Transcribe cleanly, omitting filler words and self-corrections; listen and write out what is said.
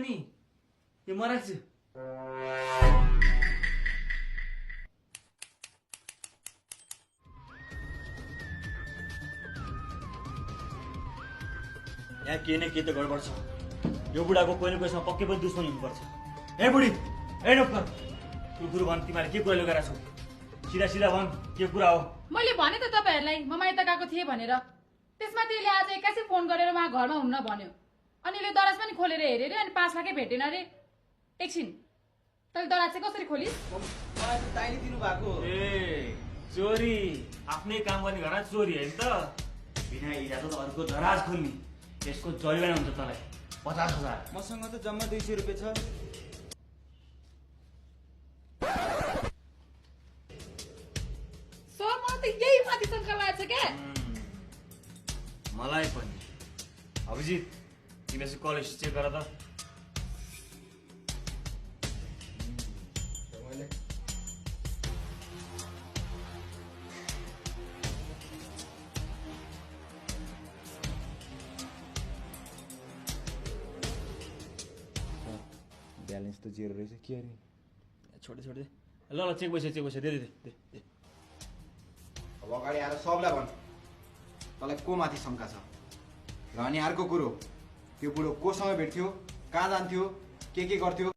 नि यो म राख्छु। यहाँ के न के त गडबड छ। यो बुढाको कोही न कोहीसँग पक्कै पनि दुश्मनी हुनुपर्छ। ए बुढी, ए नोकर, कुरकुरु भन् तिमीले के कुरा लुगाएर छौ? सिधा सिधा भन् के कुरा हो? मैले भने त तपाईहरुलाई म माइत गएको थिएँ भनेर। त्यसमा त्यसले आज एक्कासी फोन गरेर उहाँ घरमा हुन्न भन्यो। अनि ले दराज पनि खोलेर हेरे रे अनि 5 लाखै भेटेन रे। एकछिन तैले दराज चाहिँ कसरी खोलिस्? मलाई त दाइले दिनु भएको। ए चोरी, आफ्नै काम गर्ने घरमा चोरी हैन त। बिना इजाजत अरूको दराज खोल्ने, यसको जरिवाना हुन्छ तँलाई 50,000। मसँग त जम्मा 200 रुपैयाँ छ। सर मलाई त यही माथि शंका लागेछ के? मलाई पनि। अभिजित, तिमीले चाहिँ कलेज चेक गर त। ब्यालेन्स त 0 रहेछ के अरे? छोडे छोडे ल ल चेक पैसा दे दे दे दे। अब अगाडि आएर सबलाई भन् तँलाई को माथि शङ्का छ। र अनि अर्को कुरो, त्यो बुढो कोसँग भेट्थ्यो, कहाँ जान्थ्यो, के गर्थ्यो